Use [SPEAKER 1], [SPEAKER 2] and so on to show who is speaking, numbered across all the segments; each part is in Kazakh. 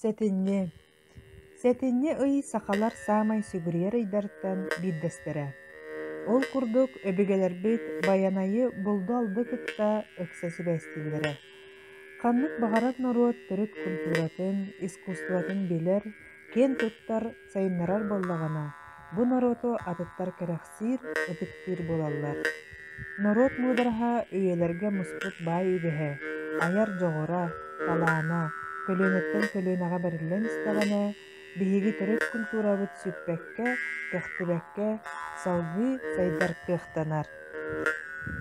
[SPEAKER 1] Сәтинне. Сәтинне ый сақалар самай сүгүрер ыйдартан биддестере. Ол курдук өбүгелербит баянайы булду алды кытта өксәсі бәстилдере. Каннык бағарат народ төрөт культуратын, искусстватын билер, кен туттар сайыннарар боллагана. Бу народу атыттар керахсир, өтүттир болаллар. Народ мударха үйелерге муспут бай үгеhe, аяр жоғора, талаана, көлөнөттен көлөнага берилен истагана, биһиги төрөт культурабыт сүппекке, кехтибекке, салгы сайдар кыхтанар.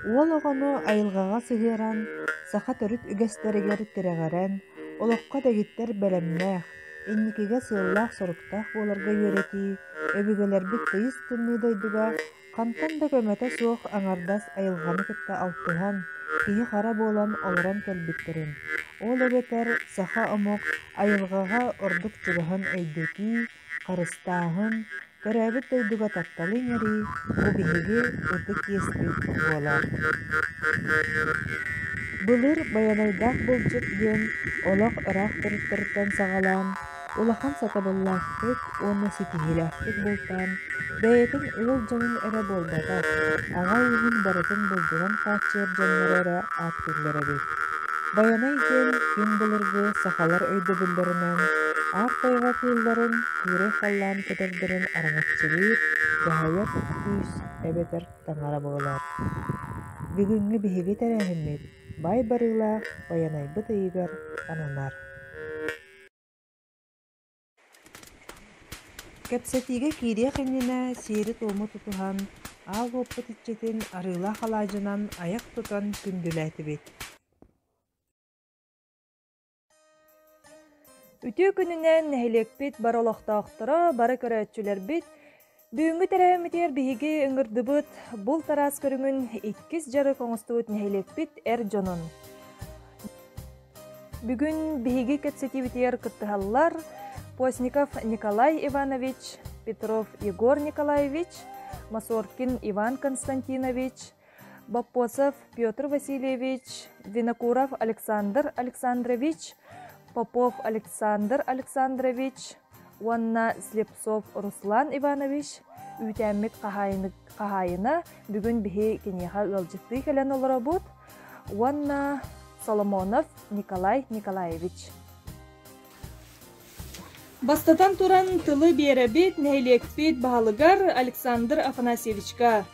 [SPEAKER 1] Уол оҕону айылгаға сыһыаран, саха төрүт үгэстеригер тирэгэрэн, олохко дэгиттер бэлэммэх, инникиге сыыллаах соруктаах буоларга үөрэти, өбүгелербит кыйыс тынныы дойдуга, хантан да көмөтө суох аңардас айылганы кытта алтыһан, киһи хара буолан олорон кэлбиттерин. Ол эбетер саха омук айылгаға ордук чугаһын өйдөти, карыстааһын, көрөөбүт дойдуга татталын эри, бу биһиги ыты киэспит буолар. Былыр баянайдаах булчут диэн олох ыраах төрүттөрүттэн сагалаан, улахан сатабыллаахтык, уонна ситиһилээхтик бултан, бэйэтин ыыл дьонун эрэ буолбата, аҕай уһун барытын булдуран хааччыар дьоннорора ааттыылларабыт. Баянай диэн күн былыргы сахалар өйдөбүллөрүнэн, аар тойға кыылларын кыыры халлаан көтөрдөрүн араңаччылыыр, баһайар күүс эбетер таңара буолар. Бүгүнгү биһиги тэрээһиммит, бай барыылаах баянайбыт ыйыгар ананар. Кэпсэтиге кириэх иннинэ сири тууму тутуһан, аал уоппут иччитин арыылаах алаадьынан аяк тутан күндүлээтибит.
[SPEAKER 2] Үтүү күнүнен нэһилекпит баролохтоохтора бары көрөөчүлербит, бүгүнгү тэрээхимитер биһиги ыҥырдыбыт бул тарас көрүҥүн иккис жары коҥостубут нэһилекпит эр дьонун. Бүгүн биһиги кэпсэтибитер кыттыһаллар Постников Николай Иванович, Петров Егор Николаевич, Масоркин Иван Константинович, Баппосов Петр Васильевич, Винокуров Александр Александрович, Попов Александр Александрович, Уанна Слепцов Руслан Иванович, үтәммит қахайына бүгін біхи кенеха ылжытты келен оларабут, Уанна Соломонов Николай Николаевич. Бастатан туран тылы беребит нэйлекпит бағалыгар Александр Афанасьевичка.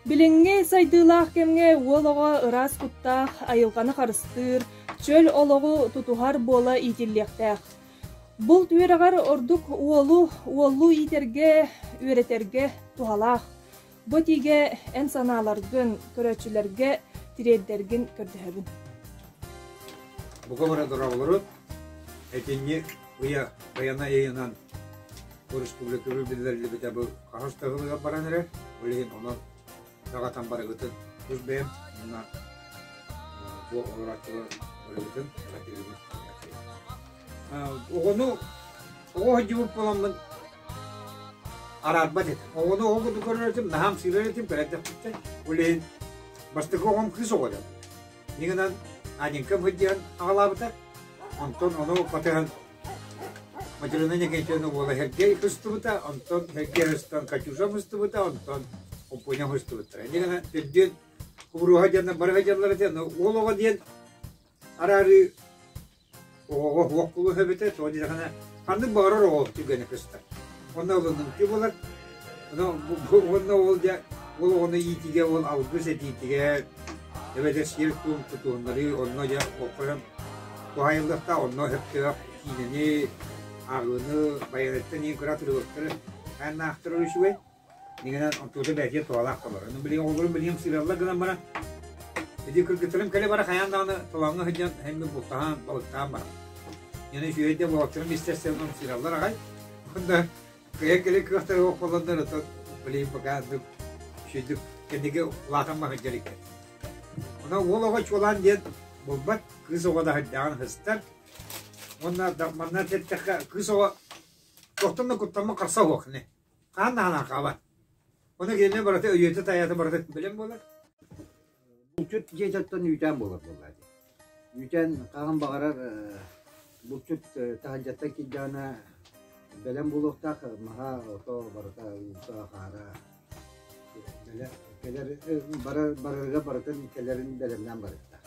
[SPEAKER 2] Билеңге сайдылақ кемге олығы ырас куттақ айылғаны қарыстыр, чөл олығы тутухар бола итиллектәқ. Бұл түйерағар ордук уолу итерге, үйретерге тухалақ. Бұ тиге ән саналаргын, көрөчілерге тиреддерген көрдіхебін.
[SPEAKER 3] Бұға бара дұрағылыры, әтенне ұя баяна ейінан республика білдерлі бітәбі қағыстығылыға баран әрі, өлеген оны тағатан бары ғытын көз бәйім, мұна бұл олыратылы өлігітін оғыны оғы жібіп боламын арарбат еді. Оғыны оғыды көрінетім, нағам сүйрер етім, көрәттіп күтті, өлеген бастығы оғым күз оғыды. Негінен аденкім хүдден ағалабыта, онтон оны қатыған материалны кенчені ола херге күстібіта, онтон херге хыстан качуша мұстыбыта, онтон опуня мұстыбыта. Негінен түрден құбыруға жанна барға жанлар етен, ол оға ден арары оға оққылы хөбеті, соны жағына қанды бағарар оғыл түгені күстар. Онна олының түп олар, онна ол оны итіге, ол алғыз әт итіге, әбәдер серік туым тұтуындары, онна жа оқырын туғайылдықта, онна хөптіға кейнені, ағыны, баянеттен ең күратыры өқтірі, әнна ақтыры үшіуе, негенен онтуды бәтия туғалақ қалар. Оны білген олғырын білген сиралла гынан бара, әді күргітірім кәлі бара қаяндағыны тұлаңы хүден әмі бұлтаған, балықтаған бара. Яны жүйеде бұлақтырым істестерінің сираллар ағай, онда кәйекелі күрақтары оқыландар ұтын білейін бұқандық, шүйдік, кәндеге ұлақын мағын жерекке. Ona oğlağa çoğulan diyen bulmak, kız oğa da hıddağın hıstar. Onlar tettekka kız oğa tohtumda kutlamı karsa oğuk ne? Kaan da hana kava. Ona gelene barata öğütü tayatı barata bilen bolar.
[SPEAKER 4] Çok cezattan yüten bolar. Yüten kağın bağırar Buçuk tahaccatta ki cana belem bulukta maha oto barata usta kara. Keler bararga baratan kelerin belemden barata.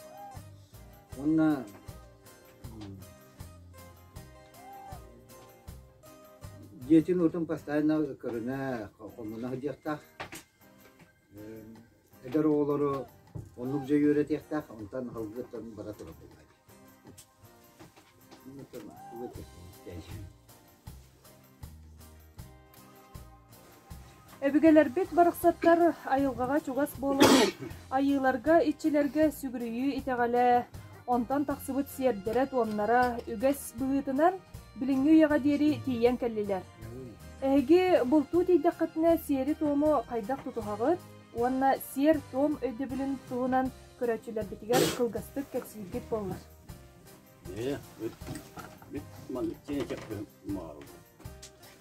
[SPEAKER 4] Onna Geçin ortam pastayına kırına komuna hıcakta. Eder oğulları onlukça yöretekta ondan halgıtan bara tarafı.
[SPEAKER 2] Öbügeler bit barıqsattar ayılgaga çugas bolan, ayılarga, içilerge sügürüyü iteğale, ondan taksıbıt siyerderet onlara üges bığıtınan bilingü yaga deri tiyen kelliler. Эһиги бултуу тейдаккатына сиери туому кайдак тутухагыт, уанна сиер туом өйдөбүлүн туунан көрөчүлөр битигер кылгастык кексилгит боллар.
[SPEAKER 5] Бит манчене чакты мал.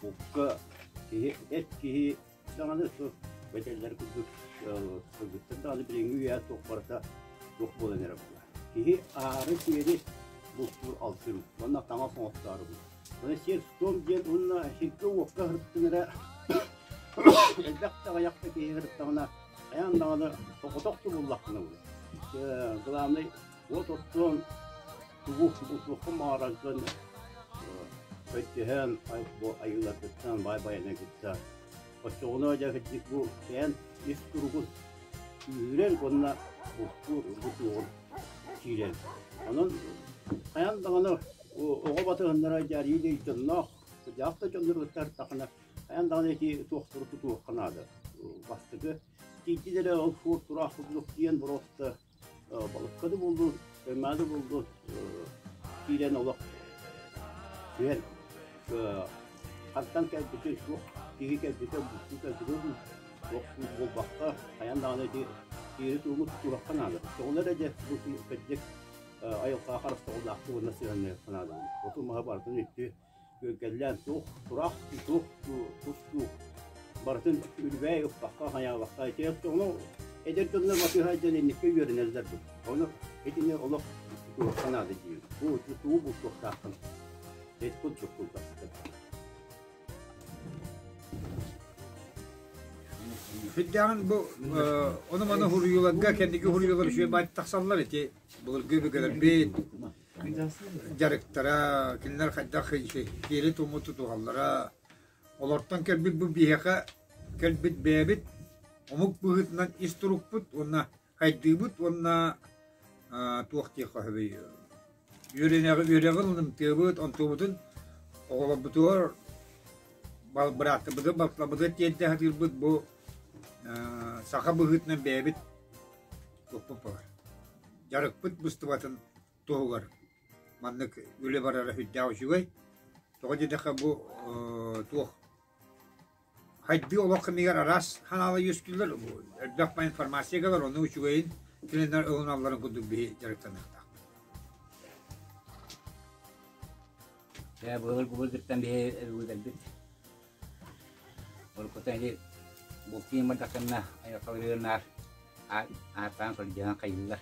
[SPEAKER 5] Букка кии даганы су бетеллер күдүк кылгыттан билиңи я токпарта ток болан эре була. Кии ары сиери бултуу алтын. Мына тама соңоттары бу. Оны сиер стом ден унна шикке окка хырттыгыра. Элбактага якта кии хырттагына аяндаганы токотокту буллакны бу. Главный вот оттон bu mağaradan ötühen ayılar gitsen bay-bayına gitsen. O çoğuna hoca gittik bu sen isturgun üren konuna bu çoğun çiğren. Onun ayandağını oğa batığınlara cariyle içinna yakta çöndürgütler takına ayandağını ki tohturu tutuğu kanadı. Bastığı çiğdilere o turaklık diyen burası balıkkadı buldu. Ömrü buldu. Kiren olak. Güzel. Hattan kelbisi şu. Kiri kelbisi bu kelbisi yok bu bakta ayandağını kiri tuğumuz tuğrakkan alır. Onlara da bu kecek ayık kaharasta olaktı bu nasıl anne kanadı. Otur mahabartın etti. Gölgelen tuğrak tuğ Bartın ülbeye yok bakka haya bakka yaptı onu ederkenler bakıyor hacen enlikte görünezler bu. Onu edinler olak kanadı diyor. Bu tuğu bu çok takın. Etkul çok kullandı.
[SPEAKER 3] Fidyan bu onu bana huruyularga kendiki huruyular şöyle bayt taksallar eti. Bu göbekler bir jarıktara kinler hadda şey kiri tumutu tuğallara Olortan kelbit bu bihaka kelbit bebit omuk buhutnan isturukput onna haydibut onna tuğti kahve yöreğin tebut on tubutun oğla butur bal bıraktı bu da bakla bu da tiyette hadir bu saka buhutnan bebit topupar jarıkput bustuvatın tuğgar manlık öyle barara hüddav şugay toğacı dakika bu tuğ Haydi olak kemiğer aras hanalı yüzgüller bakma informasiya kadar onu uçuğayın kilenler ığınalların kuduk bir jarıktan akta.
[SPEAKER 6] Ya bugül gittim bir bit. Orkutayı bu kıyma takınna ayaklarına atan kerjaan kayılar.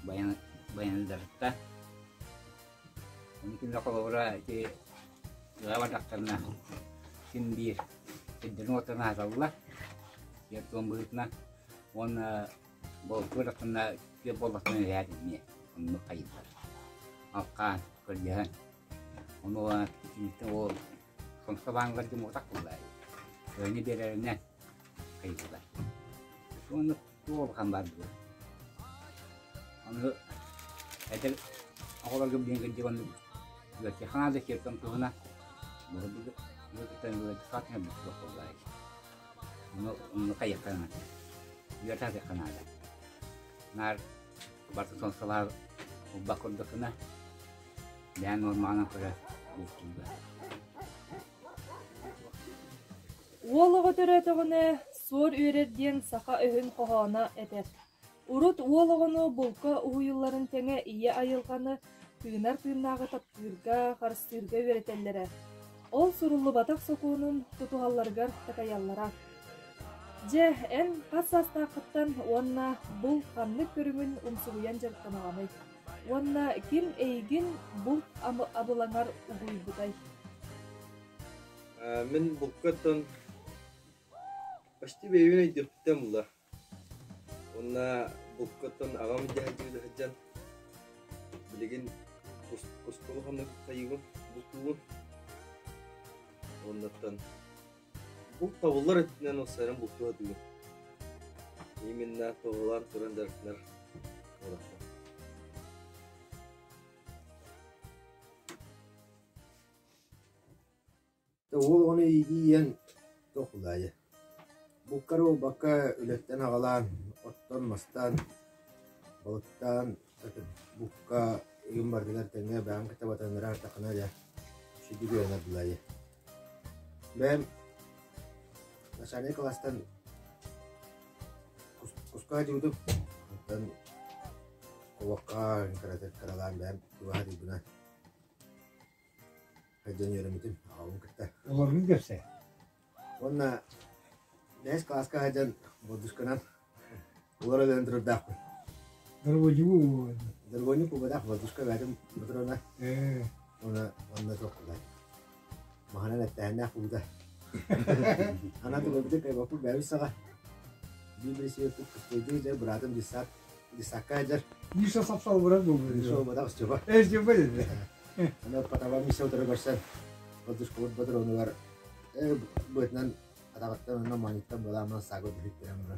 [SPEAKER 6] Bayan darta. Mungkin kalau orang itu lewat dokternya sindir sindir dokternya Allah ya tuan beritna wana bawa dokternya dia bawa dokternya ya ini untuk kaitan akan kerjaan ono itu konsepang kan cuma tak mulai ini biarnya kaitan ono tuh gambar dulu ono ada aku lagi bikin kerjaan Lagi hana da kirtan tuhuna bu kita lu saknya betul wallahi no kayak kana dia tak kana ada nar batu son salar bakon da kana dan normal pada bu
[SPEAKER 2] Уолого төрөтөгүнө сор үйрерден сака өһүн хохона этет. Урут уологону булка уюлларын теңе ие айылганы Күнар күннағы таптырга, қарыстырга өретеллері. Ол сурулы батақ сокуунун тутуғалларгар такаяллара. Же, ән қас астақыттан онна бұл қанлық көрімін умсуғыян жарықтанағаны. Уонна ким эйгин булт абылаңар угуйбутай.
[SPEAKER 7] Мен буккаттан почти бейвен айдыктым ла. Онна буккаттан агам жаһажыды хаджан. Билеген кускол хамны кайгын бутуун. Оннаттан бул тавыллар этинен осарым бутуа дүйүн. Именно тавыллар турандарнар.
[SPEAKER 4] Ол оны иен тоқылайы. Буккару бакка үлеттен ағалан, оттон мастан, балыктан, букка үйін бардылар тәңе бәң кітабатанлар артақына да шүді көріне бұлайы. Бәм начальник класстан куска жудып, оттан коваққа каралан бәм туға дейбіна. Хайдан йөрөмитим, ағалым кітті.
[SPEAKER 3] Олардың көрсе.
[SPEAKER 4] Онна нәс класска хайдан бодушканан олар өлен тұрдақпын.
[SPEAKER 3] Дұрбойы
[SPEAKER 4] Дұрбойны кубадақ бодушка бәдім бұтырына. Онна тоқылай. Мағанан әттәхіннәқ бұлда. Ана тұғылды кайбақпыл бәбі саға. Бибресі өттіп күстейді жер бұрадым дисаққа жер.
[SPEAKER 3] Нишо сапсал бұрад бұл.
[SPEAKER 4] Нишо бадақ үстеба.
[SPEAKER 3] Өстеба деді.
[SPEAKER 4] Ана патаба мисе отыры көрсен. Бодушка бұтыр оны бар. Бұйтынан атағаттан оны маниттан боламын сағы бүліктерім бұра.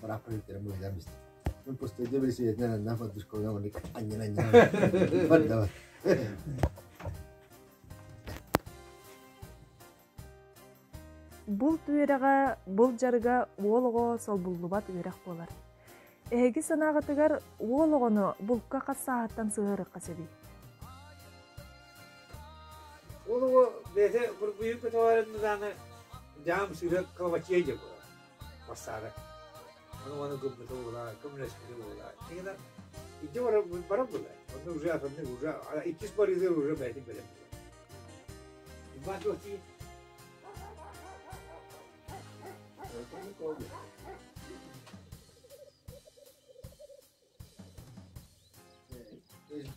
[SPEAKER 4] Бірақ бүліктерім бұлайдан біз. Мен постойды бірісі етінен әнна бодушка оны оны аннен. Бар да бар.
[SPEAKER 2] Бұл түйераға, бұл жарга олығы сол бұллубат үйрақ болар. Әгі санағатығар олығыны бұлққа қасағаттан сығырық қасеби.
[SPEAKER 3] Олығы бәді бір бұйық көтаварында даны жам сүйрек қалбачия жеп олар. Бастары. Оны көмбіті олар, көмінеспіті олар. Тегені иде барам бұлар. Оны уже атымды уже, иккіз барыды уже бәді бәлем бұлар. İmban çok iyi.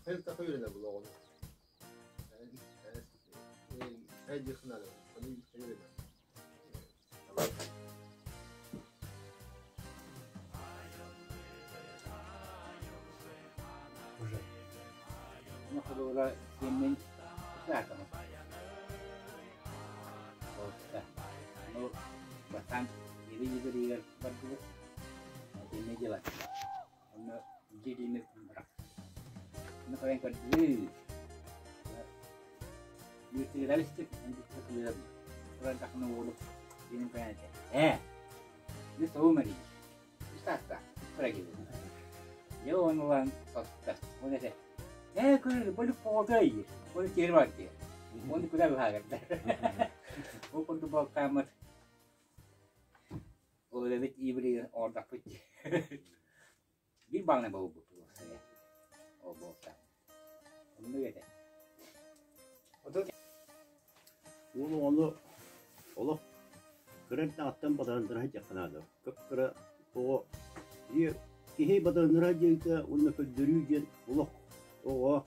[SPEAKER 4] Her takı yönüne bula onu. Her yıkın alalım. Onu yıkın
[SPEAKER 3] Уже.
[SPEAKER 6] Ну, когда семен связано. Вот, да. Ну, bahkan ini juga dia bantu ini jelas. Ono jadi ini berat. Ini kalau yang kedua, itu realistik untuk keluar. Orang tak nol ini kan aja. Ini tahu mari. Start pergi. Dia orang sosok. Mana sih? Kalau boleh fotoy, boleh cermat dia. Boleh kuda berharap. Oh, pun tu bawa kamar. Oh, lebih ibri order pun. Di bang na bau betul saya. Oh, bosan. Ini gitu.
[SPEAKER 5] Onu kırıkta attan badandıra yakınadı. Kıpkıra o kihe badandıra yakınadı onu köldürüyken oluk. O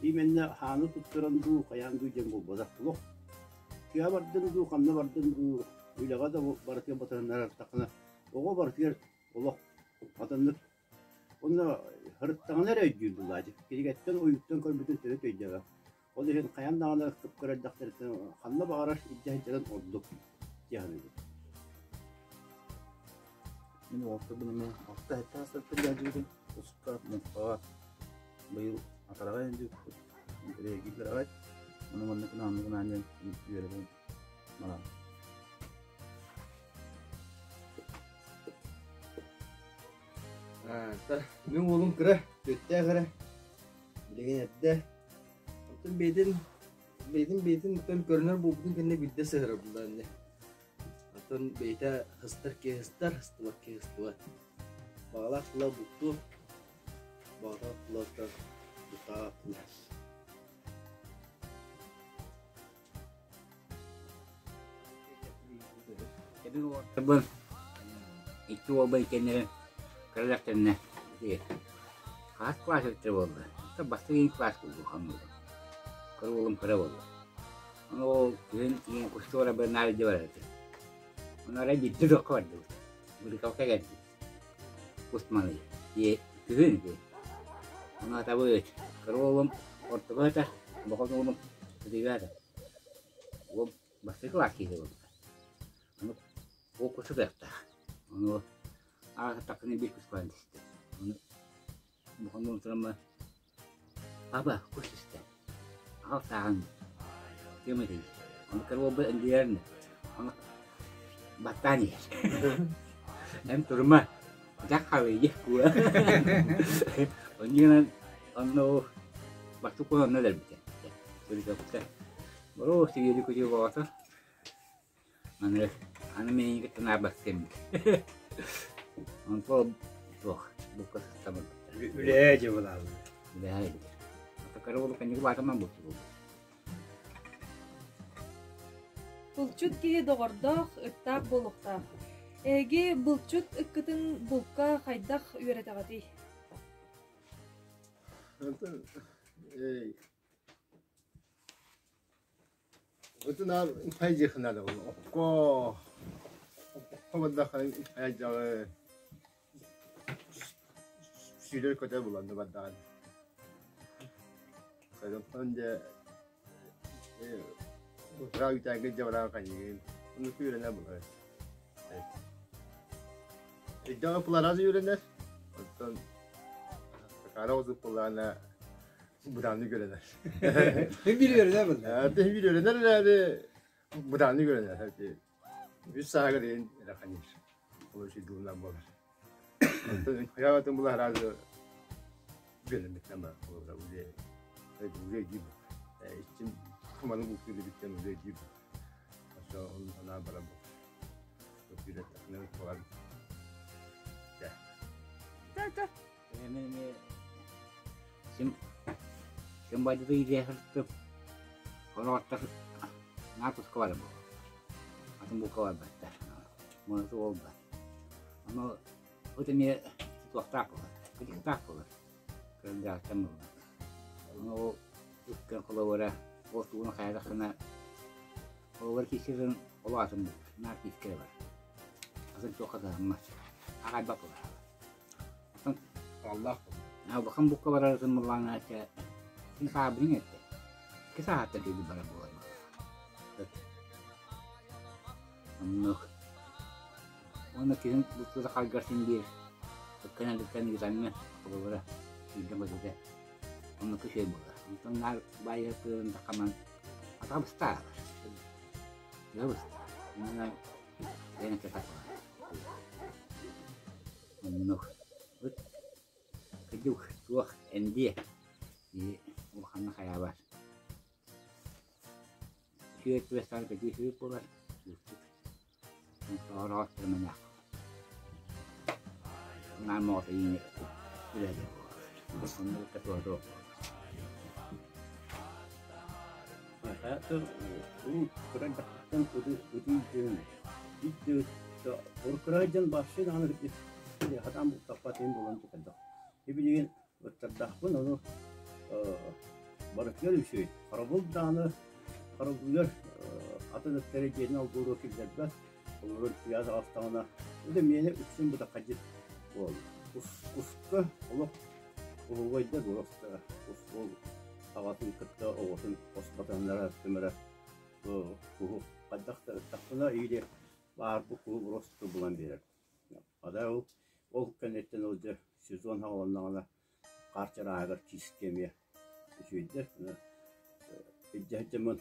[SPEAKER 5] imenle hanı tutturan du kayan du cengo badak oluk. Kiya bardın du kamna bardın du uylaga da barıkya badandıra takına. O barıkya oluk badandır. Onu hırıttağına nereye lacı. Kiriketten oyuktan körbütün sürü töyeceğe. O da kayan dağına kıpkıra daktarıtın kanla bağıraş iddiacadan olduk. Cihanıydı.
[SPEAKER 8] Ini waktu benar waktu itu seperti jadi suka muka bayu antara lain juga dari gitu lah mana kenal aja gitu malah
[SPEAKER 7] Мен олым кіра, төтті кіра. Білеген әтті. Оттын бейтін өттен көрінер бұлдың кәне білді сығыры бұлда әнне. Оттын бейті хыстар ке хыстар, хыстылар ке хыстылар. Бағалақ қыла бұлту, бағалақ қыла ұттан бұтаға қыла.
[SPEAKER 6] Jadi terbang itu abaikannya kerjaannya, dia класс өттір болды. Басты кейін класс болды қамды. Кыры олым кыры болды. Ол кейін күшті ора бір навиде бар әді. Оны арай бітті жоққа барды. Бұл қауқа кәді. Кустманы. Күзін ке. Оны атабы өт. Кыры олым ортығы өтір. Бұқылды олым күдегі әді. Ол басты класс кейді болды. Оны ол күші қаяқта. Оны аға тақыны бір күш қойын десті. Оны бұқылды отырамы Baba, khususnya, aku tahan, dia mesti, orang kerja berindian, orang batani, em turma, jak kali je gua, orang orang waktu pun orang ada betul, jadi kita, baru sih jadi kerja kau mana, ane ini kita nabas sem, orang tuh buka sama,
[SPEAKER 3] udah aja berlalu.
[SPEAKER 6] udah aja. Karena kan juga ada mampu.
[SPEAKER 2] Булчут киһи доҕордоох, ыттаах болуктаах. Эги булчут ыккытын булка хайдах үөрэтэҕати.
[SPEAKER 4] 어떤 파이지 하나도 없고 허번다 하야자 시를 거다 불렀는데 봤다. 그래서 현재 라고 자기 저라 가니 오늘 표현을 해보래. 이제 플라라즈 유래네 어떤 가라우즈 플라나 무단히 그러네.
[SPEAKER 3] Biliyor ne bu?
[SPEAKER 4] Te biliyor nerede mudanlı görünüyor tabii. Biz sahagırın rakani. O şey durumdan bu. Hayatım bunlar herhalde görünmek ama o da öyle. Öyle gibi. İçin kumanın bu türlü bitten öyle gibi. Aşağı ona beraber. Çok güzel takınır falan. Ya.
[SPEAKER 2] Ta.
[SPEAKER 6] Kembali ke dia harus kalau atas ngaku sekolah bu, atau buka obat, mau tu obat, mau itu ni itu apa? Kita apa? Kerja cemur, mau ikan kalau orang waktu nak kaya kena, kalau orang kisah kalau asam nak kisah ber, asam coklat emas, agak bakal.
[SPEAKER 3] Allah.
[SPEAKER 6] Nah, bahkan buka barang semulang aja. Ini kabring itu, kisah tadi di bawah bawah. Anak, orang kirim buku harga sendiri, kena di sana, apa berapa, tidak betul. Anak kecil berapa, untuk ngar bayar ke rekaman, atau besar, ya besar, mana yang kita tahu. Anak, kejuh, tuah, endi, di bukan kayak apa? Dia itu besar kecil pula, orang termenyak. Nama ini sudah ada, bukan ketua dok.
[SPEAKER 5] Saya tu, kerana kan itu kerajaan bahasa dengan itu hatam tapatin bulan tu kan. Ibu terdah pun orang baraknya lebih. Kalau bukan kalau bukan atau terjadi nak guru kita dah, guru tiada astana. Itu mana urusan buat kaji. Uska, Allah, wajib guru uska, awatan kita, awatan hospital nara, semera, guru kadak takuna ini baru guru uska bulan dia. Ada kan itu nolde sezon havalarına karşıra agar sistemi şuydu. İcahçımın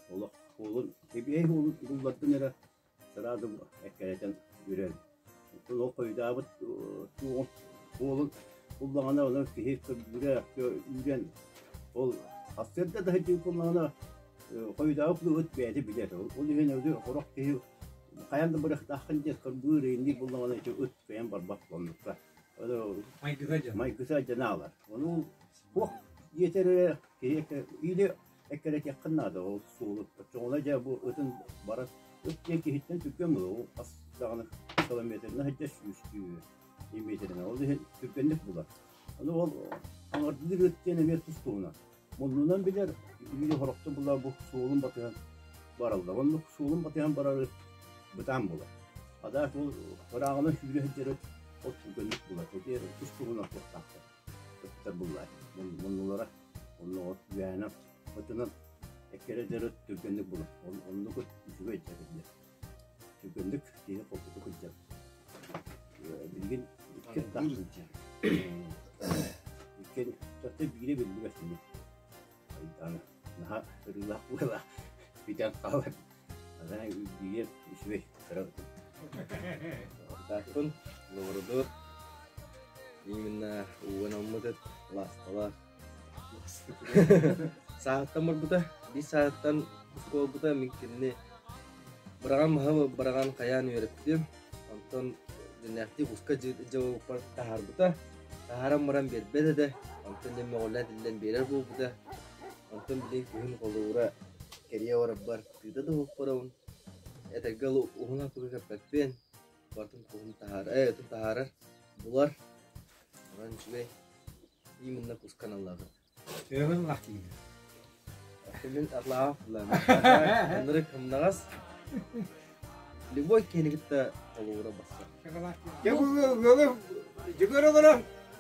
[SPEAKER 5] olun hep olun bunlardan nere sırada ekkereten gören. O koyda bu olun kullanana olan ki böyle gören ol aslında da hiç kullanana koyda bu ötmeydi bilir. O yine öyle orak ki kayanda bırak dahınca kırdığı rengi kullanana hiç ötmeyen barbat olmuşlar. May güzelce ne var? Onu bu yeter ki iyi ekkerek yakınlarda o soğuk. Çoğunca bu ötün barat ötken ki hitten tükkan o aslında kilometrene hiç yüzü metrene o da tükkenlik bular. Onu аңырды өттен емер тұстуына. Мұнынан білер, үйде хорықты бұла бұл суылын батыған баралда. Оны суылын батыған барары бұтан бұла. Ада ол қырағына үйде жүріп, ол түгенлік бұла. Көдер тұстуына тоқтақты. Өттер бұла. Мұнылара, оны от үйәні, өтінен әкері дәрі түгенлік бұла. Оны көт үшіге етчәкілдер. Түгенлік кейі қолтығы көтчәк. Білген үткен тақтын. Үткен тәтті бігіре білді бәсіне. Айтаны, наға ұрылақ бұла. Бітен қалар. Азана бігер үшіге сұрауды.
[SPEAKER 7] Тақпын, лордор. Именно уын алмадет, ластала. Сағаттан бар бұта, бір сағаттан бұскол бұта мүмкінне біраған мұхабы біраған қаян өйреттім. Антон дүнәқті құсқа жауы бар тағар бұта. Тағарам мұран бербеді де. Антон деме қола ділден берер бұл бұта. Антон білей күйін қолы ұра кәрия орап бар. Күйді де ұқ барауын. Әтәгіл ұғына күгі кәппәкпен. Бартын құғын тағарар. Бұлар. Мұран жүгей. Именно құсқан Аллағы.
[SPEAKER 3] Өңін лақтиды.
[SPEAKER 7] Мен Аллаға құлам. Аныры кімнағас. Любой кенігітті қолы ұра баса.
[SPEAKER 3] Жүгір олары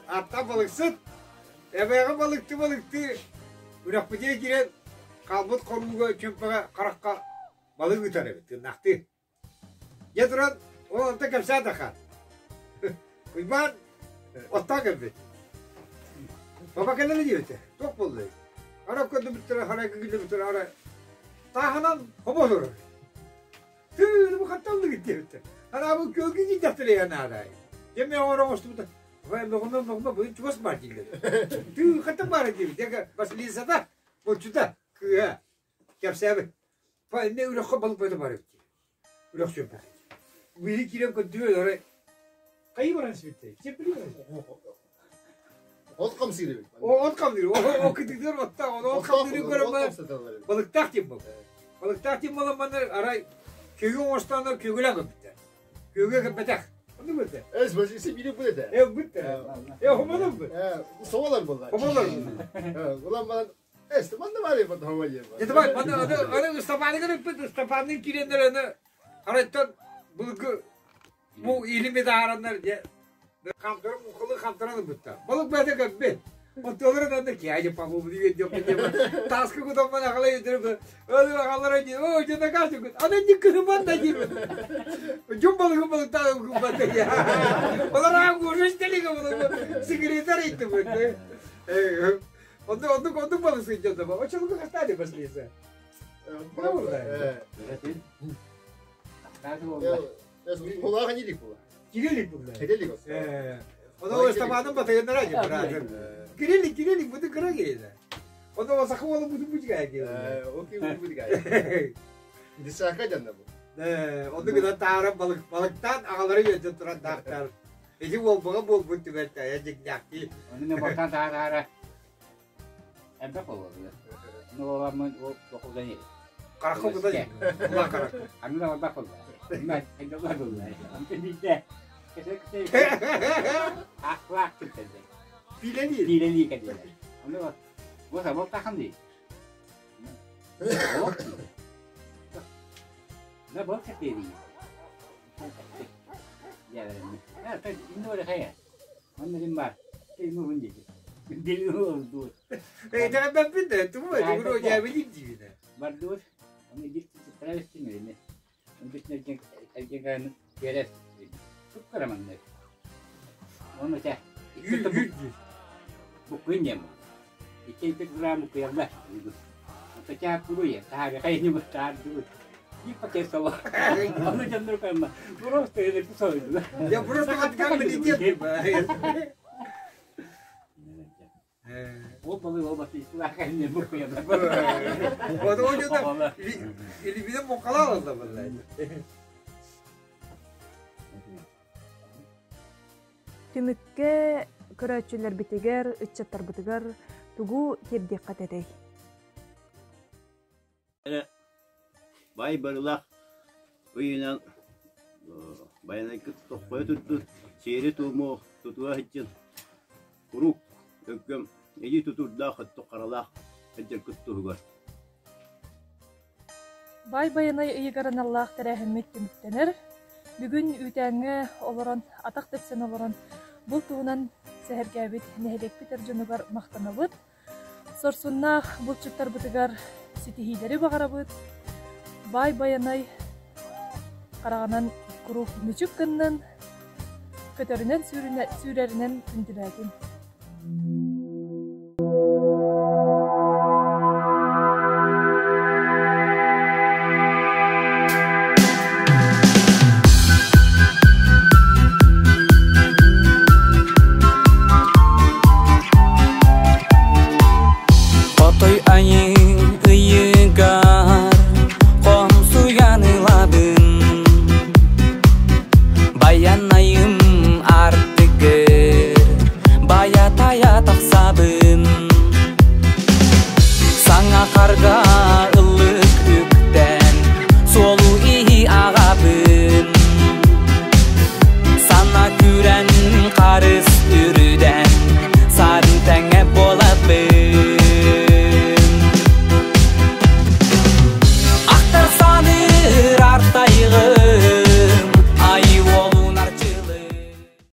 [SPEAKER 3] атта балықсыз. Әбәйға балықты. Үрек бітер керен қалбыт қорғыға чөмпіға қараққа балық өтар әбет. Нақты. Етұран ол анта кәпсә дақар. Ұйбан отта кәбет. Баба кәлелі дейбеті. Тоқ болды. Ара көді біттірі, ара күгілі біттірі, ара тағынан қома тұрыр. Түйді бұл қатталды кетті дейбеті. Ана бұл көлгі жидақтыры яна адай. Деме оңыра қосты бұта. Noğuna böyle çuvas var değil. Tüy katı var değil. Deka baslıysa da bu çuta kıya. Kapsabe. Pa ne öyle kapalı böyle var. Öyle şöyle. Bir kere kötü öyle. Kayı var ansıbıttı. Çepiliyor.
[SPEAKER 4] Ot kamsiri.
[SPEAKER 3] Ot kamsiri. O kötü diyor hatta onu ot kamsiri görme. Balık tahtım bu. Balık tahtım olan bana aray köyün ostanlar köygülen köpütte. Köygü köpütek. Onu mu de?
[SPEAKER 4] Ez başısı biri bu dedi.
[SPEAKER 3] Bitti. Homalar mı?
[SPEAKER 4] Soğalar bunlar.
[SPEAKER 3] Homalar mı?
[SPEAKER 4] Ulan bana ben de var ya bana hava yiyor.
[SPEAKER 3] Ya tamam, bana Stefani kadar Stefani'nin kirenlerine haraytan bu ilimi de haranlar diye kamptırım okulu kamptıranı bitti. Balık böyle kapı. Otoları da ki acaba bu diye diyor ki taskı kudan bana kalay yedirip öyle bakallara diyor. O cana kaçtı. Anacık kızım da gibi. Cumbalı balık da kubatı ya. Onlar kurmuş deli gibi. Sekreter etti böyle. Onu balık sıcak da. O çabuk hastane başlıysa. Ne oldu?
[SPEAKER 4] Kulağa hangi dik bu?
[SPEAKER 3] Kirelik bunlar.
[SPEAKER 4] Kirelik olsun.
[SPEAKER 3] O Stefani'nin batayından acı. Kirelik bu da kıra geldi. O da sakın oğlum bu çıkaya geldi.
[SPEAKER 4] O kim bu çıkaya? Dışarı canlı bu.
[SPEAKER 3] O da kadar tarım balıktan ağları yedi turan dağıtlar. Eci bol bu tübette yiyecek yaktı.
[SPEAKER 6] Onun ne bakan tarara. Emre olur. Ne olamın o dokuzdan yedi.
[SPEAKER 3] Karakol bu da yedi. Allah karakol.
[SPEAKER 6] Anı da bak oldu. Ben de var oldu. Amca bizde. Kesin. Aklak tuttu. Pileli kadar. Onu bak. Bu sabah takım değil. Ne bak dedi. Ya ben ne öyle hayal. Onların var. Şey mi bunca? Deli oldu.
[SPEAKER 3] Ben bir de tu var. Bunu ya bileyim diye.
[SPEAKER 6] Var dur. Onu gitti travesti mi ne? Onun için erkeklerin yere çok karamanlar. Onu da bu kuyunya mı? İki gram bu kuyamlar. Pecah puluh ya, tahan kayaknya besar dulu. Ini pakai sawah. Onu jangan kayaknya. Burung itu itu sawah.
[SPEAKER 3] Ya burung kan mendidik.
[SPEAKER 6] O balığı olması istilahıyla bu kuyamlar.
[SPEAKER 3] O da o yüzden ili bir de mokalar aldı vallahi.
[SPEAKER 2] Tümükke köröçüler bitiger, ıççattar bitiger, tugu kep dikkat edey.
[SPEAKER 5] Bay barılak uyunan bayanay kıt tokoya tuttu. Şehri tuğmu tutuğa hıçın. Kuruk Ökküm eyi tuturda xıttı qaralaq edder küttühügөр.
[SPEAKER 2] Бай баянай ыйыгарын Аллах тәрәһиммет тимиттенер. Бүгүн үтәңе олорон атак тепсен олорон бул туунан сәһәргәбит нәһелекпит эрҗонугар мактанабыт. Сорсуннах булчуттар бутыгар ситиһидери багарабыт. Бай баянай караганан курук мүчүк кыннан көтөрүнөн сүрәренен күндүрәгин.
[SPEAKER 9] Karga